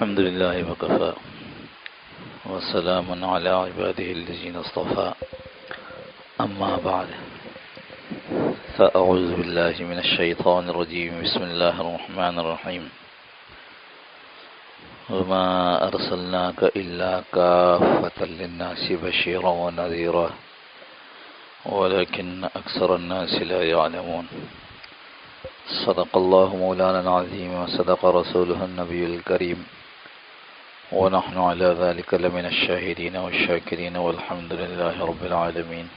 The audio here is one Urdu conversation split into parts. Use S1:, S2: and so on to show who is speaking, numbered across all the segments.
S1: الحمد لله وكفى وسلام على عباده الذين اصطفى أما بعد فأعوذ بالله من الشيطان الرجيم بسم الله الرحمن الرحيم وما أرسلناك إلا كافة للناس بشيرا ونذيرا ولكن أكثر الناس لا يعلمون صدق الله مولانا العظيم وصدق رسوله النبي الكريم ونحن على ذلك لمن الشاهدين والشاكرين والحمد لله رب العالمين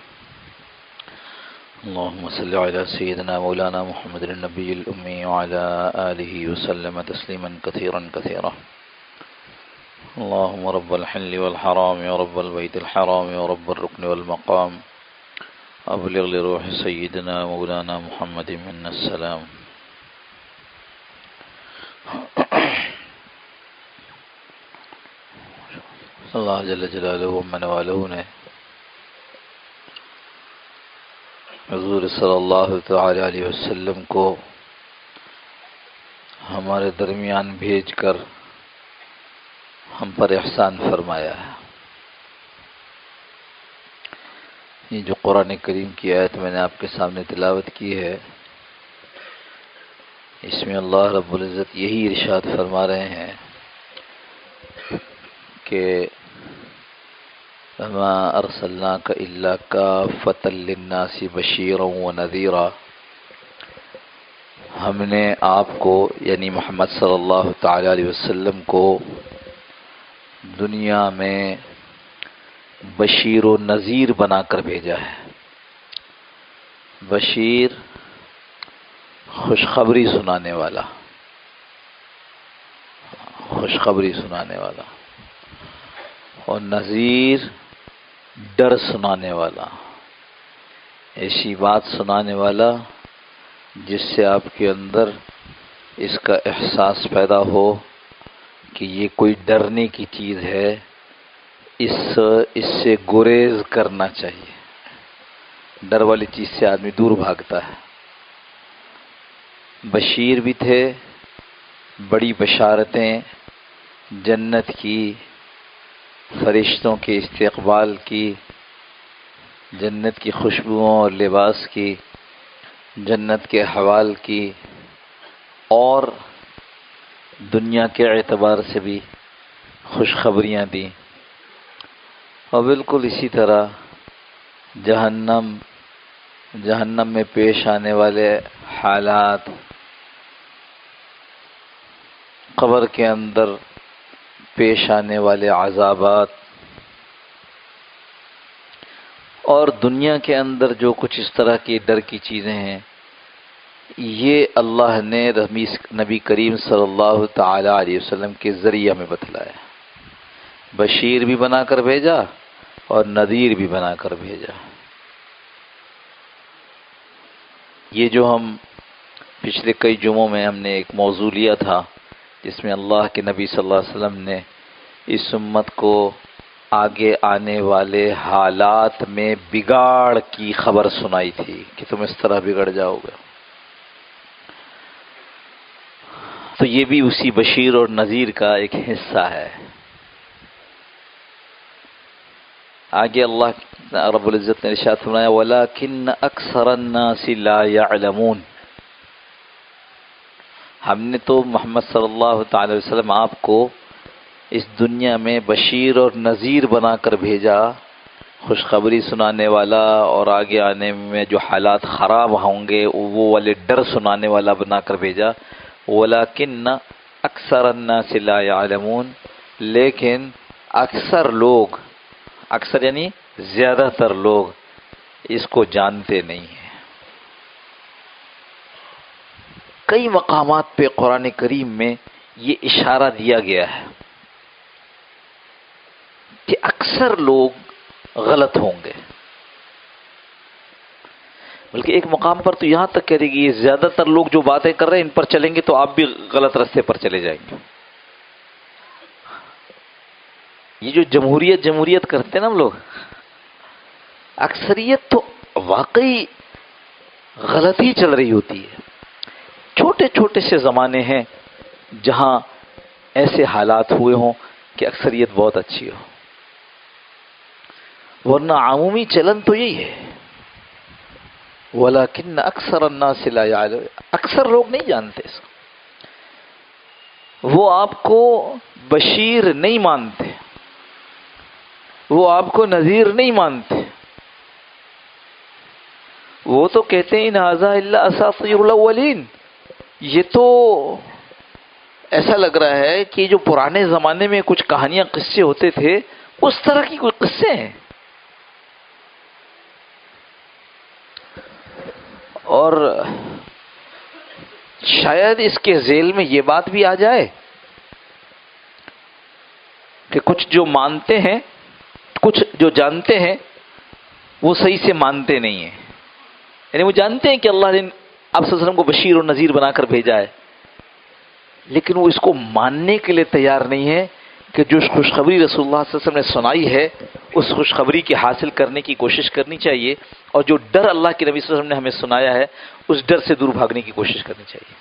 S1: اللهم صل على سيدنا مولانا محمد النبي الأمي وعلى آله وسلم تسليما كثيرا كثيرا اللهم رب الحل والحرام ورب البيت الحرام ورب الركن والمقام أبلغ لروح سيدنا مولانا محمد منا السلام. اللہ جل جلالہ من والہ نے حضور صلی اللہ تعالی علیہ وسلم کو ہمارے درمیان بھیج کر ہم پر احسان فرمایا ہے. یہ جو قرآن کریم کی آیت میں نے آپ کے سامنے تلاوت کی ہے، اس میں اللہ رب العزت یہی ارشاد فرما رہے ہیں کہ وَمَا أَرْسَلْنَاكَ إِلَّا كَافَّةً لِلنَّاسِ بَشِيرًا وَنَذِيرًا. ہم نے آپ کو یعنی محمد صلی اللہ تعالی علیہ وسلم کو دنیا میں بشیر و نذیر بنا کر بھیجا ہے. بشیر خوشخبری سنانے والا، خوشخبری سنانے والا، اور نذیر ڈر سنانے والا، ایسی بات سنانے والا جس سے آپ کے اندر اس کا احساس پیدا ہو کہ یہ کوئی ڈرنے کی چیز ہے، اس سے گریز کرنا چاہیے. ڈر والی چیز سے آدمی دور بھاگتا ہے. بشیر بھی تھے، بڑی بشارتیں جنت کی، فرشتوں کے استقبال کی، جنت کی خوشبوؤں اور لباس کی، جنت کے حوال کی، اور دنیا کے اعتبار سے بھی خوشخبریاں دیں. اور بالکل اسی طرح جہنم میں پیش آنے والے حالات، قبر کے اندر پیش آنے والے عذابات، اور دنیا کے اندر جو کچھ اس طرح کی ڈر کی چیزیں ہیں، یہ اللہ نے نبی کریم صلی اللہ تعالی علیہ وسلم کے ذریعہ میں بتلایا. بشیر بھی بنا کر بھیجا اور نذیر بھی بنا کر بھیجا. یہ جو ہم پچھلے کئی جمعوں میں ہم نے ایک موضوع لیا تھا جس میں اللہ کے نبی صلی اللہ علیہ وسلم نے اس امت کو آگے آنے والے حالات میں بگاڑ کی خبر سنائی تھی کہ تم اس طرح بگڑ جاؤ گے. تو یہ بھی اسی بشیر اور نذیر کا ایک حصہ ہے. آگے اللہ رب العزت نے ارشاد فرمایا وَلَكِنَّ أَكْثَرَ النَّاسِ لَا يَعْلَمُونَ. ہم نے تو محمد صلی اللہ تعالی وسلم آپ کو اس دنیا میں بشیر اور نذیر بنا کر بھیجا، خوشخبری سنانے والا اور آگے آنے میں جو حالات خراب ہوں گے وہ والے ڈر سنانے والا بنا کر بھیجا. وَلَكِنَّ أَكْثَرَ النَّاسِ لَا يَعْلَمُونَ. لیکن اکثر لوگ، اکثر یعنی زیادہ تر لوگ اس کو جانتے نہیں ہیں. کئی مقامات پہ قرآن کریم میں یہ اشارہ دیا گیا ہے کہ اکثر لوگ غلط ہوں گے. بلکہ ایک مقام پر تو یہاں تک کہہ رہی کہ یہ زیادہ تر لوگ جو باتیں کر رہے ہیں ان پر چلیں گے تو آپ بھی غلط راستے پر چلے جائیں گے. یہ جو جمہوریت کرتے ہیں نا ہم لوگ، اکثریت تو واقعی غلطی چل رہی ہوتی ہے. چھوٹے چھوٹے سے زمانے ہیں جہاں ایسے حالات ہوئے ہوں کہ اکثریت بہت اچھی ہو، ورنہ عمومی چلن تو یہی ہے. وَلَكِنَّ أَكْثَرَ النَّاسِ لَا يَعْلَمُونَ، اکثر لوگ نہیں جانتے اس کو. وہ آپ کو بشیر نہیں مانتے، وہ آپ کو نذیر نہیں مانتے، وہ تو کہتے ہیں ان ھذا الا اساطیر الاولین. یہ تو ایسا لگ رہا ہے کہ جو پرانے زمانے میں کچھ کہانیاں قصے ہوتے تھے اس طرح کی کوئی قصے ہیں. اور شاید اس کے ذیل میں یہ بات بھی آ جائے کہ کچھ جو مانتے ہیں، کچھ جو جانتے ہیں وہ صحیح سے مانتے نہیں ہیں. یعنی وہ جانتے ہیں کہ اللہ نے آپ صلی اللہ علیہ وسلم کو بشیر اور نذیر بنا کر بھیجا ہے، لیکن وہ اس کو ماننے کے لیے تیار نہیں ہے کہ جو خوشخبری رسول اللہ صلی اللہ علیہ وسلم نے سنائی ہے اس خوشخبری کی حاصل کرنے کی کوشش کرنی چاہیے، اور جو ڈر اللہ کے نبی صلی اللہ علیہ وسلم نے ہمیں سنایا ہے اس ڈر سے دور بھاگنے کی کوشش کرنی چاہیے.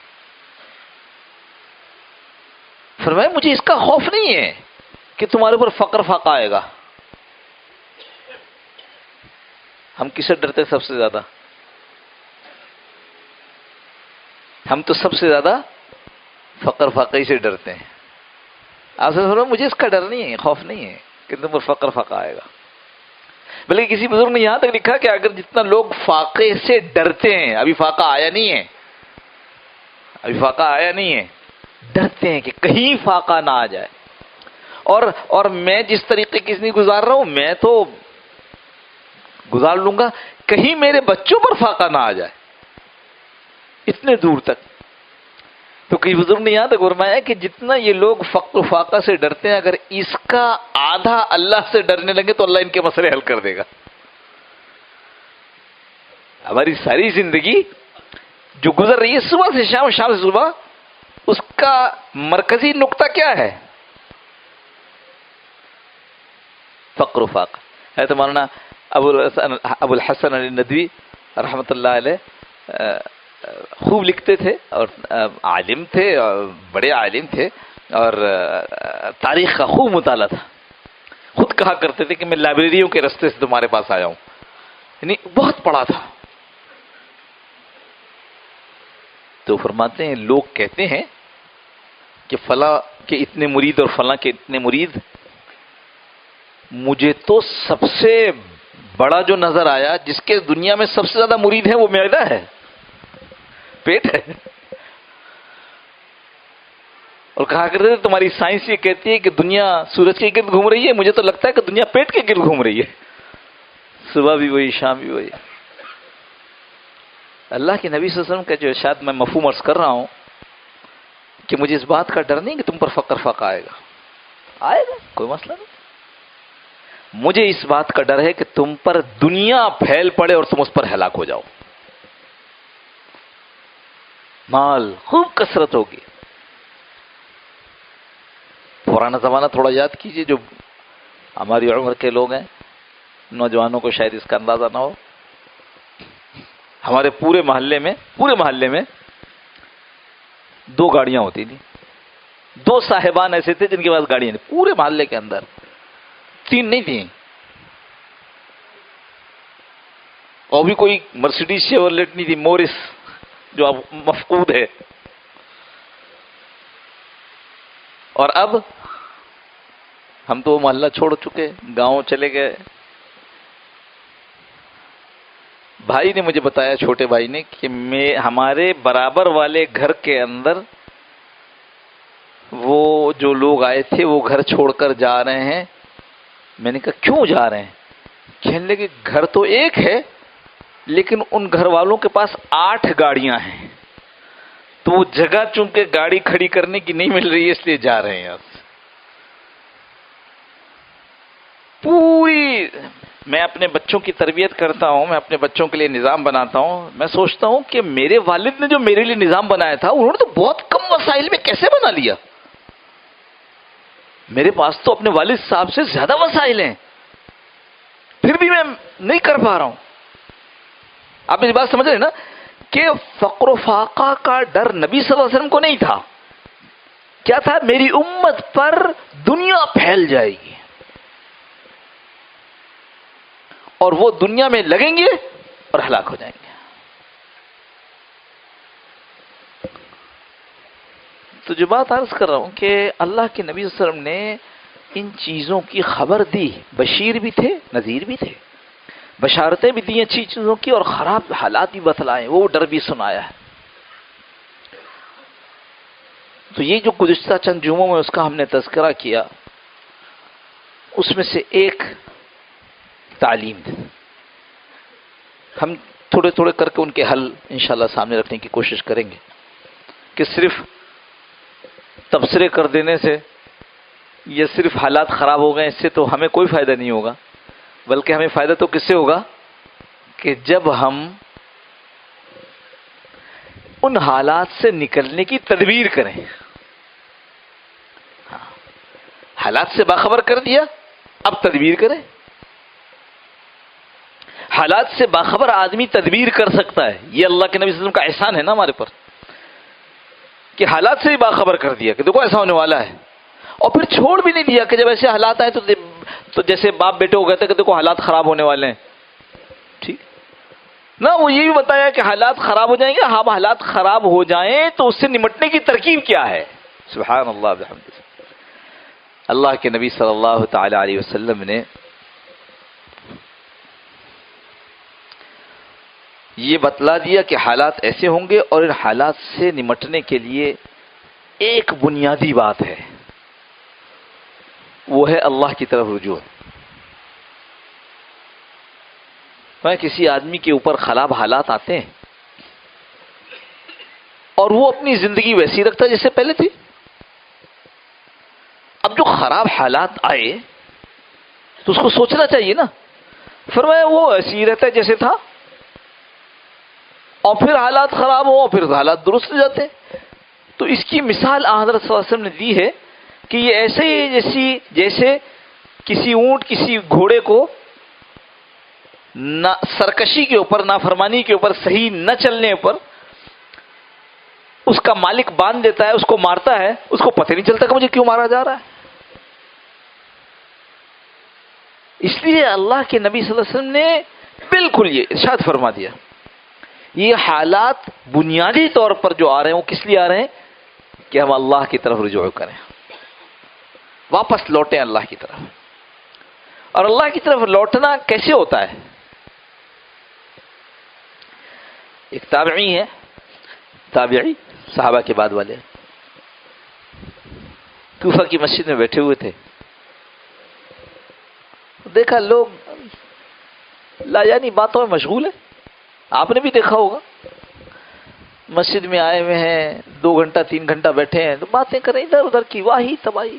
S1: فرمایا مجھے اس کا خوف نہیں ہے کہ تمہارے اوپر فقر فاقہ آئے گا. ہم کس سے ڈرتے سب سے زیادہ؟ ہم تو سب سے زیادہ فقر فاقے سے ڈرتے ہیں. آپ سے فرمایا مجھے اس کا ڈر نہیں ہے، خوف نہیں ہے کہ تم پر فقر فاقہ آئے گا. بلکہ کسی بزرگ نے یہاں تک لکھا کہ اگر جتنا لوگ فاقے سے ڈرتے ہیں، ابھی فاقہ آیا نہیں ہے، ابھی فاقہ آیا نہیں ہے، ڈرتے ہیں کہ کہیں فاقہ نہ آ جائے، اور میں جس طریقے کی زندگی گزار رہا ہوں میں تو گزار لوں گا، کہیں میرے بچوں پر فاقہ نہ آ جائے، اتنے دور تک. تو کئی بزرگ نے یہاں تک فرمایا کہ جتنا یہ لوگ فقر و فاقہ سے ڈرتے ہیں، اگر اس کا آدھا اللہ سے ڈرنے لگے تو اللہ ان کے مسئلے حل کر دے گا. ہماری ساری زندگی جو گزر رہی ہے صبح سے شام، شام سے صبح، اس کا مرکزی نقطہ کیا ہے؟ فقر و فاقہ. ہے تو مولانا ابو الحسن علی ندوی رحمۃ اللہ علیہ خوب لکھتے تھے، اور عالم تھے، اور بڑے عالم تھے، اور تاریخ کا خوب مطالعہ تھا. خود کہا کرتے تھے کہ میں لائبریریوں کے راستے سے تمہارے پاس آیا ہوں، یعنی بہت پڑھا تھا. تو فرماتے ہیں لوگ کہتے ہیں کہ فلاں کے اتنے مرید اور فلاں کے اتنے مرید، مجھے تو سب سے بڑا جو نظر آیا جس کے دنیا میں سب سے زیادہ مرید ہیں وہ معدہ ہے، پیٹ ہے. اور کہا کرتے تھے تمہاری سائنس یہ کہتی ہے کہ دنیا سورج کے گرد گھوم رہی ہے، مجھے تو لگتا ہے کہ دنیا پیٹ کے گرد گھوم رہی ہے، صبح بھی وہی شام بھی وہی. اللہ کے نبی صلی اللہ علیہ وسلم کا جو ارشاد میں مفہوم عرض کر رہا ہوں کہ مجھے اس بات کا ڈر نہیں کہ تم پر فقر فاقہ آئے گا، آئے گا کوئی مسئلہ نہیں. مجھے اس بات کا ڈر ہے کہ تم پر دنیا پھیل پڑے اور تم اس پر ہلاک ہو جاؤ. مال خوب کثرت ہوگی. پرانا زمانہ تھوڑا یاد کیجئے، جو ہماری عمر کے لوگ ہیں، نوجوانوں کو شاید اس کا اندازہ نہ ہو. ہمارے پورے محلے میں 2 گاڑیاں ہوتی تھیں. 2 صاحبان ایسے تھے جن کے پاس گاڑیاں نہیں، پورے محلے کے اندر 3 نہیں تھیں. اور بھی کوئی مرسیڈیز شیورلیٹ نہیں تھی، مورس جو اب مفقود ہے. اور اب ہم تو وہ محلہ چھوڑ چکے، گاؤں چلے گئے. بھائی نے مجھے بتایا، چھوٹے بھائی نے، کہ ہمارے برابر والے گھر کے اندر وہ جو لوگ آئے تھے وہ گھر چھوڑ کر جا رہے ہیں. میں نے کہا کیوں جا رہے ہیں؟ کہنے لگے گھر تو ایک ہے لیکن ان گھر والوں کے پاس 8 گاڑیاں ہیں، تو وہ جگہ چونکہ گاڑی کھڑی کرنے کی نہیں مل رہی ہے اس لیے جا رہے ہیں. پوری میں اپنے بچوں کی تربیت کرتا ہوں، میں اپنے بچوں کے لیے نظام بناتا ہوں. میں سوچتا ہوں کہ میرے والد نے جو میرے لیے نظام بنایا تھا انہوں نے تو بہت کم وسائل میں کیسے بنا لیا. میرے پاس تو اپنے والد صاحب سے زیادہ وسائل ہیں، پھر بھی میں نہیں کر پا رہا ہوں. آپ میری بات سمجھ رہے ہیں نا کہ فقر و فاقہ کا ڈر نبی صلی اللہ علیہ وسلم کو نہیں تھا، کیا تھا؟ میری امت پر دنیا پھیل جائے گی اور وہ دنیا میں لگیں گے اور ہلاک ہو جائیں گے. تو جو بات عرض کر رہا ہوں کہ اللہ کے نبی صلی اللہ علیہ وسلم نے ان چیزوں کی خبر دی، بشیر بھی تھے نذیر بھی تھے، بشارتیں بھی دی اچھی چیزوں کی اور خراب حالات بھی بتلائے، وہ ڈر بھی سنایا ہے. تو یہ جو گزشتہ چند جمعوں میں اس کا ہم نے تذکرہ کیا، اس میں سے ایک تعلیم تھی. ہم تھوڑے تھوڑے کر کے ان کے حل انشاءاللہ سامنے رکھنے کی کوشش کریں گے کہ صرف تبصرے کر دینے سے یا صرف حالات خراب ہو گئے اس سے تو ہمیں کوئی فائدہ نہیں ہوگا، بلکہ ہمیں فائدہ تو کس سے ہوگا کہ جب ہم ان حالات سے نکلنے کی تدبیر کریں. حالات سے باخبر کر دیا، اب تدبیر کریں. حالات سے باخبر آدمی تدبیر کر سکتا ہے، یہ اللہ کے نبی صلی اللہ علیہ وسلم کا احسان ہے نا ہمارے پر کہ حالات سے ہی باخبر کر دیا کہ دیکھو ایسا ہونے والا ہے، اور پھر چھوڑ بھی نہیں دیا کہ جب ایسے حالات آئے تو جیسے باپ بیٹے ہو گئے تھے کہ دیکھو حالات خراب ہونے والے ہیں، ٹھیک نہ، وہ یہ بھی بتایا کہ حالات خراب ہو جائیں گے. ہاں حالات خراب ہو جائیں تو اس سے نمٹنے کی ترکیب کیا ہے. سبحان اللہ بحمدہ. اللہ کے نبی صلی اللہ تعالی علیہ وسلم نے یہ بتلا دیا کہ حالات ایسے ہوں گے اور ان حالات سے نمٹنے کے لیے ایک بنیادی بات ہے، وہ ہے اللہ کی طرف رجوع. کسی آدمی کے اوپر خراب حالات آتے ہیں اور وہ اپنی زندگی ویسی رکھتا ہے جیسے پہلے تھی. اب جو خراب حالات آئے تو اس کو سوچنا چاہیے نا. فرمایا وہ ایسے ہی رہتا ہے جیسے تھا، اور پھر حالات خراب ہو پھر حالات درست ہو جاتے. تو اس کی مثال حضرت صلی اللہ علیہ وسلم نے دی ہے کہ یہ ایسے ہی جیسے کسی اونٹ کسی گھوڑے کو نہ سرکشی کے اوپر، نافرمانی کے اوپر، صحیح نہ چلنے پر اس کا مالک باندھ دیتا ہے، اس کو مارتا ہے، اس کو پتہ نہیں چلتا کہ مجھے کیوں مارا جا رہا ہے. اس لیے اللہ کے نبی صلی اللہ علیہ وسلم نے بالکل یہ ارشاد فرما دیا، یہ حالات بنیادی طور پر جو آ رہے ہیں وہ کس لیے آ رہے ہیں کہ ہم اللہ کی طرف رجوع کریں، واپس لوٹیں اللہ کی طرف. اور اللہ کی طرف لوٹنا کیسے ہوتا ہے؟ ایک تابعی ہے، تابعی صحابہ کے بعد والے، کوفہ کی مسجد میں بیٹھے ہوئے تھے. دیکھا لوگ لاجانی باتوں میں مشغول ہیں. آپ نے بھی دیکھا ہوگا، مسجد میں آئے ہوئے ہیں، 2 گھنٹہ 3 گھنٹہ بیٹھے ہیں تو باتیں کریں ادھر ادھر کی، واہی تباہی.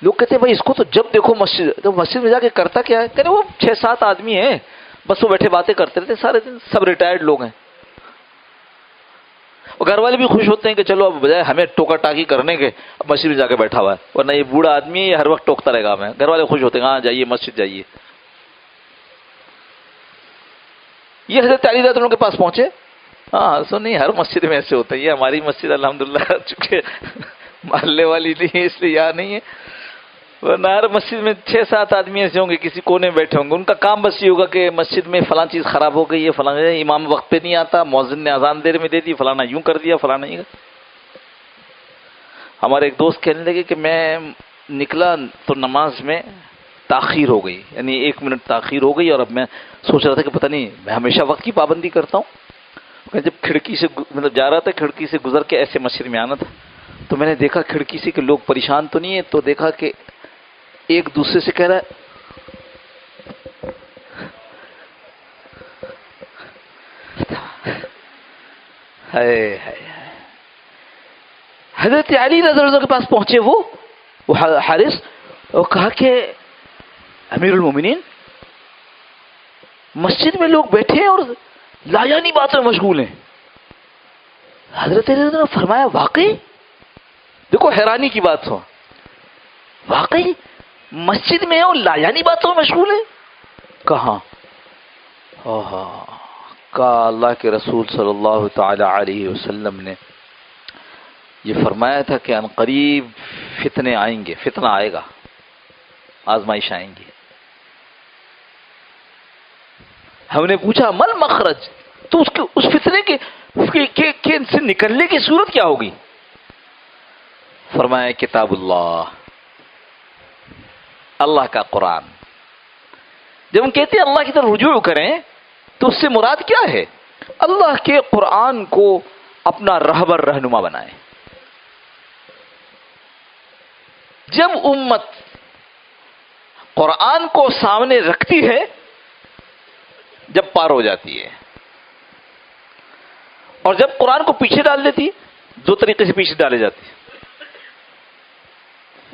S1: لوگ کہتے ہیں بھائی اس کو تو جب دیکھو مسجد میں جا کے کرتا کیا ہے؟ کہتے وہ 6-7 آدمی ہیں بس وہ بیٹھے باتیں کرتے رہتے سارے دن، سب ریٹائرڈ لوگ ہیں. اور گھر والے بھی خوش ہوتے ہیں کہ چلو اب بجائے ہمیں ٹوکا ٹاکی کرنے کے اب مسجد میں جا کے بیٹھا ہوا ہے، ورنہ یہ بوڑھا آدمی ہے یہ ہر وقت ٹوکتا رہے گا ہمیں. گھر والے خوش ہوتے ہیں ہاں جائیے مسجد جائیے. یہ حضرت علی رضی اللہ عنہ کے پاس پہنچے. ہاں سو نہیں، ہر مسجد میں ایسے ہوتا ہے، یہ ہماری مسجد الحمدللہ چونکہ محلے والی نہیں ہے اس لیے یہاں نہیں ہے، ورنہ ہر مسجد میں 6-7 آدمی ایسے ہوں گے کسی کونے میں بیٹھے ہوں گے. ان کا کام بس یہ ہوگا کہ مسجد میں فلاں چیز خراب ہو گئی ہے، فلاں امام وقت پہ نہیں آتا، مؤذن نے اذان دیر میں دے دی، فلانا یوں کر دیا، فلانا نہیں. ہمارے ایک دوست کہنے لگے کہ میں نکلا تو نماز میں تاخیر ہو گئی، یعنی 1 منٹ تاخیر ہو گئی، اور اب میں سوچ رہا تھا کہ پتہ نہیں میں ہمیشہ وقت کی پابندی کرتا ہوں. جب کھڑکی سے جا رہا تھا، کھڑکی سے گزر کے ایسے مسجد میں آنا تھا تو میں نے دیکھا کھڑکی سے کہ لوگ پریشان تو نہیں ہے، تو دیکھا کہ ایک دوسرے سے کہہ رہا ہے. حضرت علی رضی اللہ عنہ کے پاس پہنچے وہ حارث، اور کہا کہ امیر المومنین مسجد میں لوگ بیٹھے ہیں اور لایانی باتوں میں مشغول ہیں. حضرت علی رضی اللہ عنہ نے فرمایا واقعی؟ دیکھو حیرانی کی بات ہو، واقعی مسجد میں اور لایانی باتوں میں مشغول ہے؟ کہاں؟ کہا اللہ کے رسول صلی اللہ تعالی علیہ وسلم نے یہ فرمایا تھا کہ عنقریب فتنے آئیں گے، فتنہ آئے گا، آزمائش آئیں گی۔ ہم نے پوچھا مل مخرج، تو اس فتنے کے سے نکلنے کی صورت کیا ہوگی؟ فرمایا کتاب اللہ، اللہ کا قرآن۔ جب ہم کہتے ہیں اللہ کی طرف رجوع کریں تو اس سے مراد کیا ہے؟ اللہ کے قرآن کو اپنا رہبر رہنما بنائیں۔ جب امت قرآن کو سامنے رکھتی ہے، جب پار ہو جاتی ہے، اور جب قرآن کو پیچھے ڈال دیتی ہے، دو طریقے سے پیچھے ڈالے جاتی ہے۔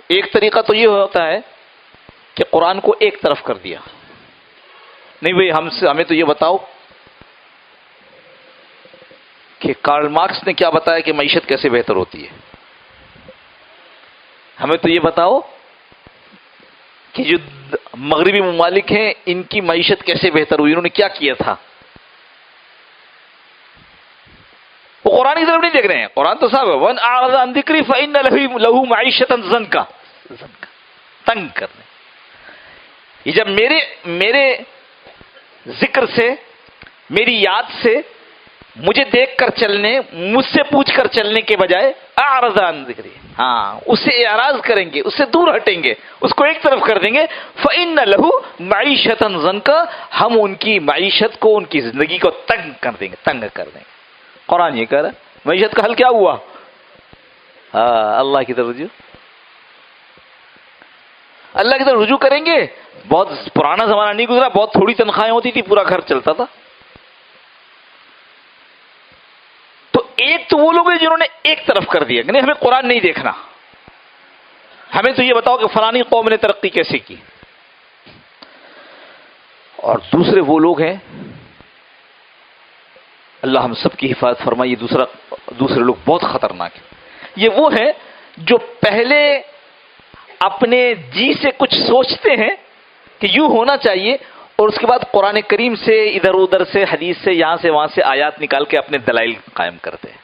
S1: ایک طریقہ تو یہ ہوتا ہے کہ قرآن کو ایک طرف کر دیا، نہیں بھئی ہمیں تو یہ بتاؤ کہ کارل مارکس نے کیا بتایا کہ معیشت کیسے بہتر ہوتی ہے، ہمیں تو یہ بتاؤ کہ جو مغربی ممالک ہیں ان کی معیشت کیسے بہتر ہوئی، انہوں نے کیا کیا تھا۔ وہ قرآن کی طرف نہیں دیکھ رہے ہیں۔ قرآن تو صاحب ہے، وَمَنْ أَعْرَضَ عَنْ ذِكْرِي فَإِنَّ لَهُ مَعِيشَةً ضَنْكًا، تنگ کرنے۔ یہ جب میرے ذکر سے، میری یاد سے، مجھے دیکھ کر چلنے، مجھ سے پوچھ کر چلنے کے بجائے اعرض عن ذکری، ہاں اس سے اعراض کریں گے، اس سے دور ہٹیں گے، اس کو ایک طرف کر دیں گے، فإن له معیشۃ ضنکا، ہم ان کی معیشت کو، ان کی زندگی کو تنگ کر دیں گے۔ قرآن یہ کہہ رہا ہے معیشت کا حل کیا ہوا؟ ہاں اللہ کی طرف رجوع، اللہ کی طرف رجوع کریں گے۔ بہت پرانا زمانہ نہیں گزرا، بہت تھوڑی تنخواہیں ہوتی تھی، پورا گھر چلتا تھا۔ ایک تو وہ لوگ ہیں جنہوں نے ایک طرف کر دیا کہ نہیں ہمیں قرآن نہیں دیکھنا، ہمیں تو یہ بتاؤ کہ فلانی قوم نے ترقی کیسے کی۔ اور دوسرے وہ لوگ ہیں، اللہ ہم سب کی حفاظت فرمائے، یہ دوسرے لوگ بہت خطرناک ہیں۔ یہ وہ ہیں جو پہلے اپنے جی سے کچھ سوچتے ہیں کہ یوں ہونا چاہیے، اور اس کے بعد قرآن کریم سے، ادھر ادھر سے، حدیث سے، یہاں سے وہاں سے آیات نکال کے اپنے دلائل قائم کرتے ہیں۔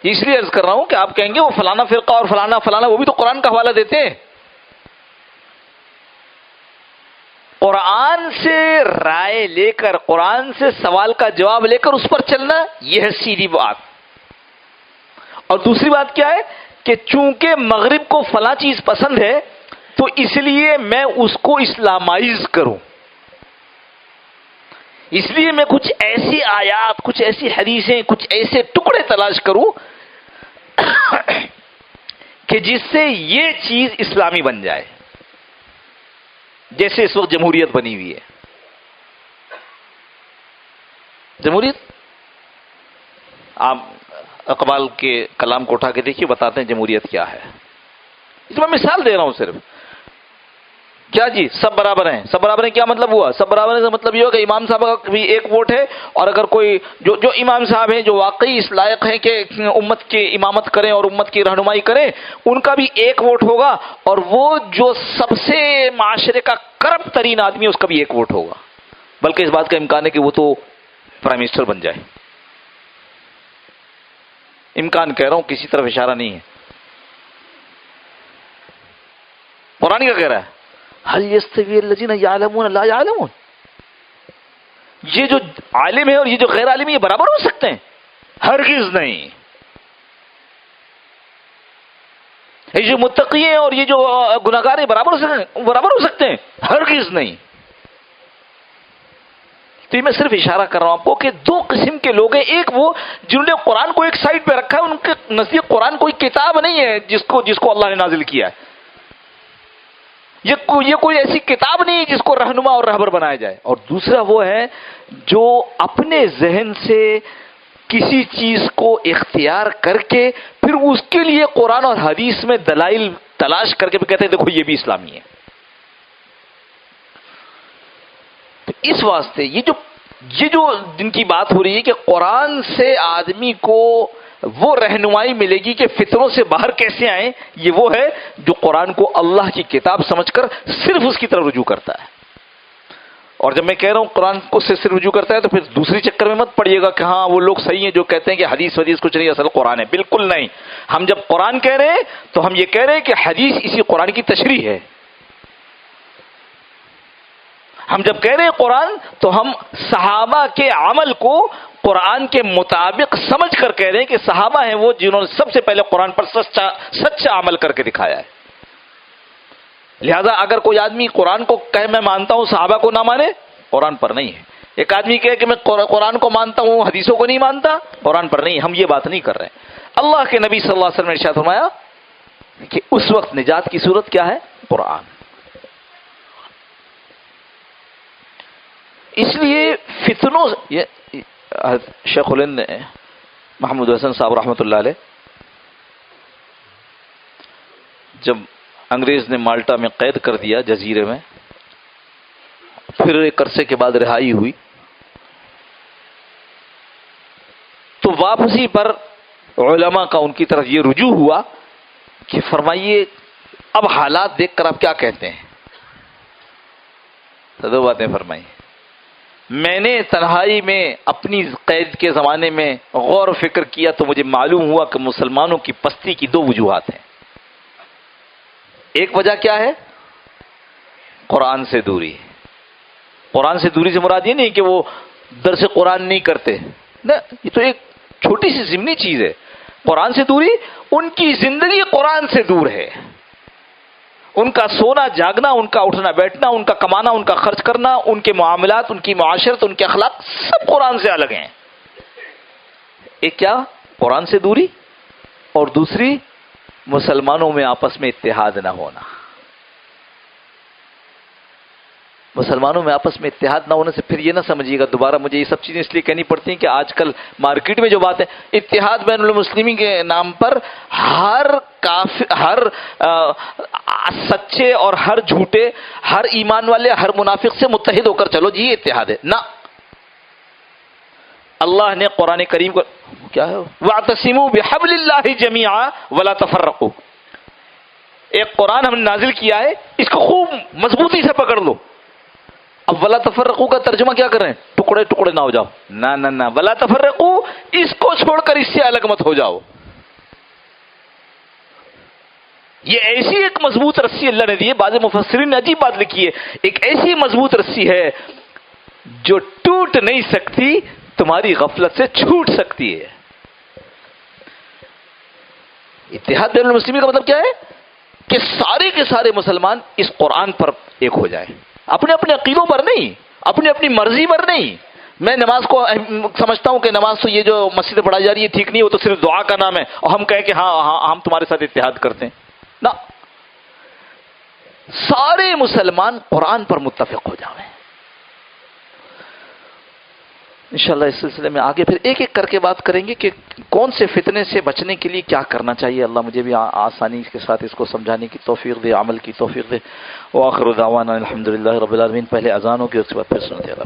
S1: اس لیے عرض کر رہا ہوں کہ آپ کہیں گے وہ فلانا فرقہ اور فلانا وہ بھی تو قرآن کا حوالہ دیتے ہیں۔ قرآن سے رائے لے کر، قرآن سے سوال کا جواب لے کر اس پر چلنا، یہ ہے سیدھی بات۔ اور دوسری بات کیا ہے کہ چونکہ مغرب کو فلاں چیز پسند ہے تو اس لیے میں اس کو اسلامائز کروں، اس لیے میں کچھ ایسی آیات، کچھ ایسی حدیثیں، کچھ ایسے ٹکڑے تلاش کروں کہ جس سے یہ چیز اسلامی بن جائے، جیسے اس وقت جمہوریت بنی ہوئی ہے۔ جمہوریت، آپ اقبال کے کلام کو اٹھا کے دیکھیے، بتاتے ہیں جمہوریت کیا ہے۔ اس میں مثال دے رہا ہوں صرف، کیا جی سب برابر ہیں؟ سب برابر ہیں کیا مطلب ہوا؟ سب برابر ہیں کا مطلب یہ ہوا کہ امام صاحب کا بھی ایک ووٹ ہے، اور اگر کوئی جو امام صاحب ہیں جو واقعی اس لائق ہیں کہ امت کی امامت کریں اور امت کی رہنمائی کریں، ان کا بھی ایک ووٹ ہوگا، اور وہ جو سب سے معاشرے کا کرپٹ ترین آدمی ہے اس کا بھی ایک ووٹ ہوگا، بلکہ اس بات کا امکان ہے کہ وہ تو پرائم منسٹر بن جائے۔ امکان کہہ رہا ہوں، کسی طرف اشارہ نہیں ہے، قرآن کا کہہ رہا ہے هل يستوي الذين يعلمون لا يعلمون، یہ جو عالم ہے اور یہ جو غیر عالم ہے یہ برابر ہو سکتے ہیں؟ ہرگز نہیں۔ یہ جو متقی ہیں اور یہ جو گناہگار ہیں برابر ہو سکتے ہیں؟ ہرگز نہیں۔ تو یہ میں صرف اشارہ کر رہا ہوں آپ کو کہ دو قسم کے لوگ ہیں، ایک وہ جنہوں نے قرآن کو ایک سائڈ پہ رکھا ہے، ان کے نزدیک قرآن کوئی کتاب نہیں ہے جس کو اللہ نے نازل کیا ہے، یہ کوئی ایسی کتاب نہیں جس کو رہنما اور رہبر بنایا جائے۔ اور دوسرا وہ ہے جو اپنے ذہن سے کسی چیز کو اختیار کر کے پھر اس کے لیے قرآن اور حدیث میں دلائل تلاش کر کے بھی کہتے ہیں دیکھو یہ بھی اسلامی ہے۔ تو اس واسطے یہ جو جن کی بات ہو رہی ہے کہ قرآن سے آدمی کو وہ رہنمائی ملے گی کہ فطروں سے باہر کیسے آئیں، یہ وہ ہے جو قرآن کو اللہ کی کتاب سمجھ کر صرف اس کی طرف رجوع کرتا ہے، اور جب میں کہہ رہا ہوں قرآن کو سے رجوع کرتا ہے تو پھر دوسری چکر میں مت پڑیے گا کہ ہاں وہ لوگ صحیح ہیں جو کہتے ہیں کہ حدیث ودیث کچھ نہیں، اصل قرآن ہے. بالکل نہیں. ہم جب قرآن کہہ رہے ہیں تو ہم یہ کہہ رہے ہیں کہ حدیث اسی قرآن کی تشریح ہے. ہم جب کہہ رہے ہیں قرآن تو ہم صحابہ کے عمل کو قرآن کے مطابق سمجھ کر کہہ رہے ہیں کہ صحابہ ہیں وہ جنہوں نے سب سے پہلے قرآن پر سچا عمل کر کے دکھایا ہے. لہذا اگر کوئی آدمی قرآن کو کہے میں مانتا ہوں صحابہ کو نہ مانے، قرآن پر نہیں ہے. ایک آدمی کہے کہ میں قرآن کو مانتا ہوں حدیثوں کو نہیں مانتا، قرآن پر نہیں. ہم یہ بات نہیں کر رہے ہیں. اللہ کے نبی صلی اللہ علیہ وسلم نے ارشاد فرمایا کہ اس وقت نجات کی صورت کیا ہے؟ قرآن. اس لیے فتنوں شیخ الہند محمود حسن صاحب رحمۃ اللہ علیہ جب انگریز نے مالٹا میں قید کر دیا جزیرے میں، پھر ایک عرصے کے بعد رہائی ہوئی، تو واپسی پر علماء کا ان کی طرف یہ رجوع ہوا کہ فرمائیے اب حالات دیکھ کر آپ کیا کہتے ہیں؟ تو دو باتیں فرمائی. میں نے تنہائی میں اپنی قید کے زمانے میں غور و فکر کیا تو مجھے معلوم ہوا کہ مسلمانوں کی پستی کی دو وجوہات ہیں. ایک وجہ کیا ہے؟ قرآن سے دوری. قرآن سے دوری سے مراد یہ نہیں کہ وہ درس قرآن نہیں کرتے، نہ، یہ تو ایک چھوٹی سی ضمنی چیز ہے. قرآن سے دوری، ان کی زندگی قرآن سے دور ہے. ان کا سونا جاگنا، ان کا اٹھنا بیٹھنا، ان کا کمانا، ان کا خرچ کرنا، ان کے معاملات، ان کی معاشرت، ان کے اخلاق سب قرآن سے الگ ہیں. ایک کیا؟ قرآن سے دوری، اور دوسری مسلمانوں میں آپس میں اتحاد نہ ہونا. مسلمانوں میں آپس میں اتحاد نہ ہونے سے پھر یہ نہ سمجھیے گا، دوبارہ مجھے یہ سب چیزیں اس لیے کہنی پڑتی ہیں کہ آج کل مارکیٹ میں جو بات ہے اتحاد بین المسلمین کے نام پر ہر سچے اور ہر جھوٹے، ہر ایمان والے، ہر منافق سے متحد ہو کر چلو جی یہ اتحاد ہے. نہ، اللہ نے قرآن کریم کو کیا ہے؟ وَاعْتَصِمُوا بِحَبْلِ اللَّهِ جَمِيعًا وَلَا تَفَرَّقُوا. ایک قرآن ہم نے نازل کیا ہے، اس کو خوب مضبوطی سے پکڑ لو. اب ولا تفرقو کا ترجمہ کیا کر رہے ہیں؟ ٹکڑے ٹکڑے نہ ہو جاؤ. نہ نہ نہ، ولا تفرقو، اس کو چھوڑ کر اس سے الگ مت ہو جاؤ. یہ ایسی ایک مضبوط رسی اللہ نے دی ہے. بعض مفسرین نے عجیب بات لکھی ہے، ایک ایسی مضبوط رسی ہے جو ٹوٹ نہیں سکتی، تمہاری غفلت سے چھوٹ سکتی ہے. اتحاد بین المسلمین کا مطلب کیا ہے؟ کہ سارے کے سارے مسلمان اس قرآن پر ایک ہو جائیں، اپنے اپنے عقیدوں پر نہیں، اپنی اپنی مرضی پر نہیں. میں نماز کو سمجھتا ہوں کہ نماز تو یہ جو مسجد میں پڑھائی جا رہی ہے ٹھیک نہیں، وہ تو صرف دعا کا نام ہے، اور ہم کہیں کہ ہاں ہم تمہارے ساتھ اتحاد کرتے ہیں. نہ، سارے مسلمان قرآن پر متفق ہو جائیں. انشاءاللہ اس سلسلے میں آگے پھر ایک ایک کر کے بات کریں گے کہ کون سے فتنے سے بچنے کے لیے کیا کرنا چاہیے. اللہ مجھے بھی آسانی کے ساتھ اس کو سمجھانے کی توفیق دے، عمل کی توفیق دے. وآخر دعوانا الحمدللہ رب العالمین. پہلے اذان ہو کے اس کے بعد پھر سنتے ہیں.